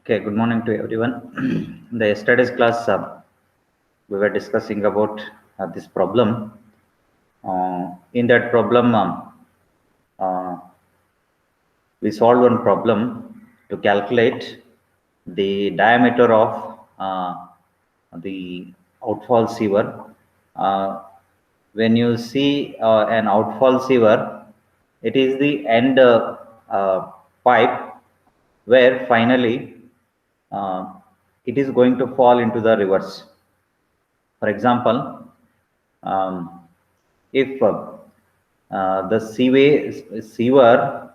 Okay, good morning to everyone. In the yesterday's class, we were discussing about this problem. In that problem, uh, we solved one problem to calculate the diameter of the outfall sewer. Uh, when you see an outfall sewer, it is the end pipe where finally uh, it is going to fall into the rivers. For example, um, if the sewer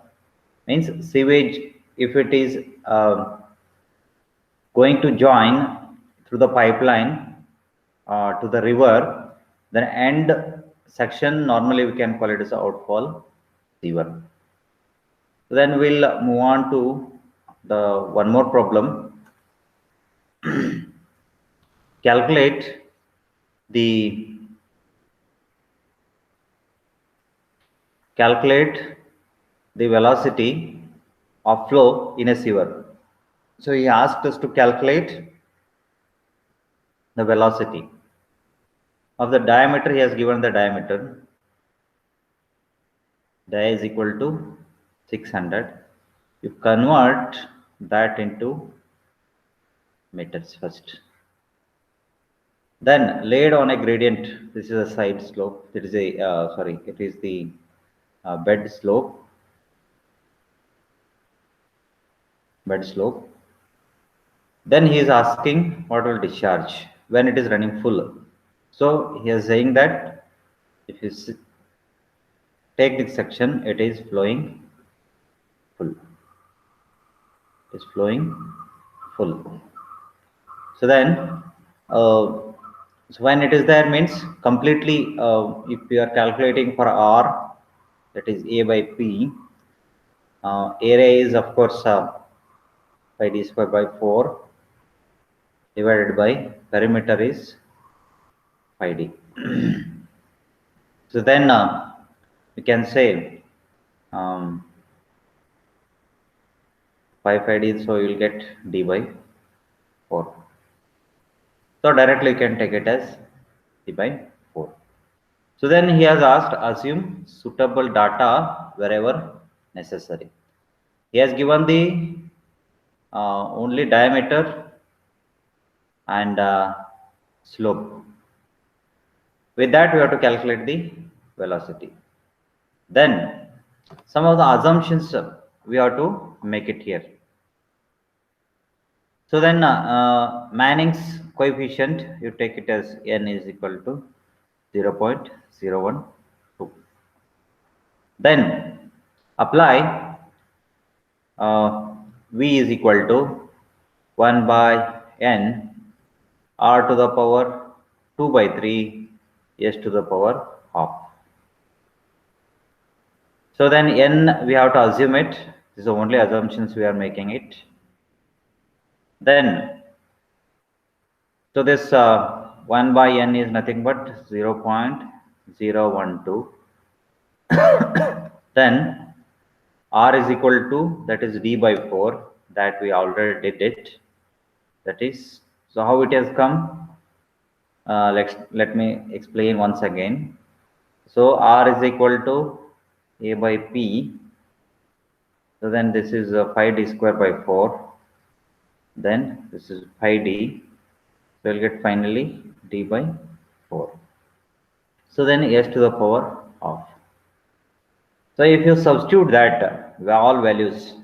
means sewage, if it is going to join through the pipeline to the river, then end section normally we can call it as outfall sewer. So then we'll move on to the one more problem. Calculate the calculate the velocity of flow in a sewer. So he asked us to calculate the velocity of the diameter. He has given the diameter. Dia is equal to 600. You convert that into meters first. Then laid on a gradient. This is a side slope. It is a it is the bed slope. Bed slope. Then he is asking what will discharge when it is running full. So he is saying that if you take this section, it is flowing full. It is flowing full. So then, so when it is there means completely. If we are calculating for R, that is A by P. Area is of course pi d square by 4 divided by perimeter is pi d. So then we can say pi d, so you will get d by 4. So directly you can take it as d by 4. So then he has asked, assume suitable data wherever necessary. He has given the only diameter and slope. With that, we have to calculate the velocity. Then some of the assumptions we have to make it here. So then Manning's coefficient, you take it as n is equal to 0.012. Then apply v is equal to 1 by n r to the power 2 by 3 s to the power half. So then n we have to assume it. This is the only assumptions we are making it. Then so this 1 by n is nothing but 0.012. Then r is equal to, that is d by 4, that we already did it. That is, so how it has come? Let me explain once again. So r is equal to a by p. So then this is pi d square by 4. Then this is pi d. So we'll get finally d by 4. So then s to the power of. So if you substitute that all values,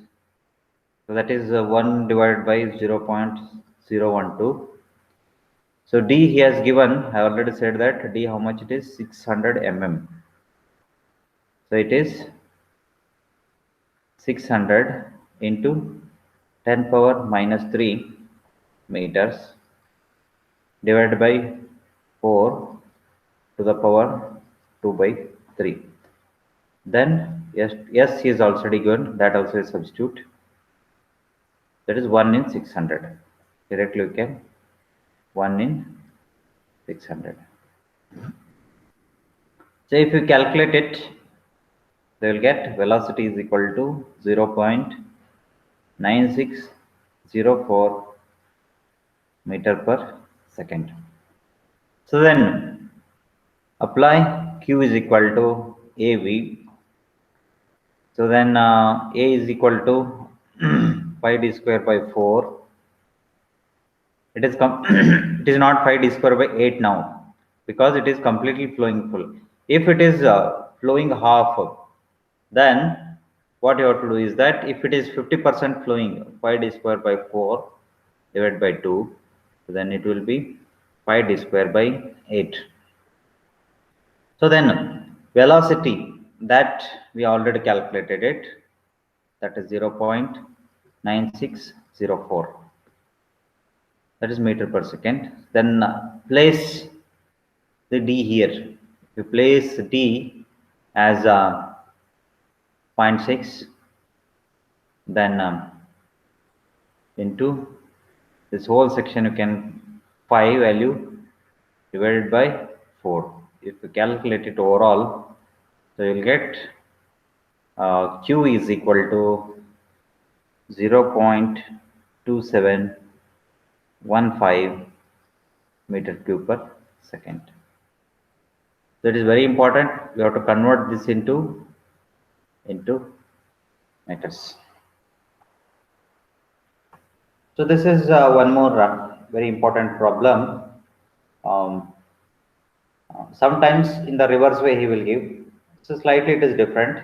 so that is 1 divided by 0.012. So d he has given, I already said that d how much it is, 600 mm. So it is 600 into 10 power minus 3 meters divided by 4 to the power 2 by 3. Then yes he is already given, that also is substitute. That is 1 in 600. Directly you can 1 in 600. So if you calculate it, they will get velocity is equal to 0.96 0.04 meter per second. So then apply Q is equal to AV. So then A is equal to pi d square by 4. It is it is not pi d square by 8 now because it is completely flowing full. If it is flowing half, then what you have to do is that if it is 50% flowing, pi d square by 4 divided by 2, so then it will be pi d square by 8. So then velocity that we already calculated it, that is 0.9604, that is meter per second. Then place the d here. If you place d as 0.6, then into this whole section you can pi value divided by 4. If you calculate it overall, so you will get Q is equal to 0.2715 meter cube per second. That is very important. We have to convert this into meters. So this is one more very important problem. Sometimes in the reverse way he will give. So slightly it is different.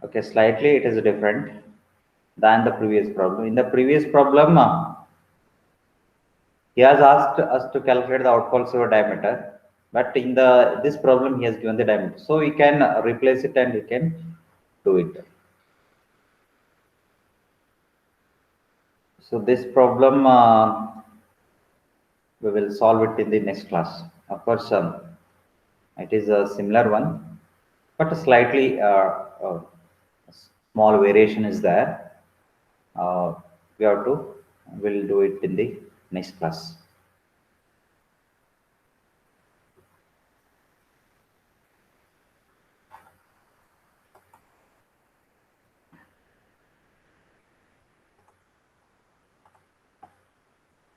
Okay, slightly it is different than the previous problem. In the previous problem, he has asked us to calculate the outfall sewer diameter, but in this problem he has given the diameter, so we can replace it and we can do it. So this problem we will solve it in the next class. Of course, it is a similar one, but a slightly small variation is there. We have to will do it in the next class.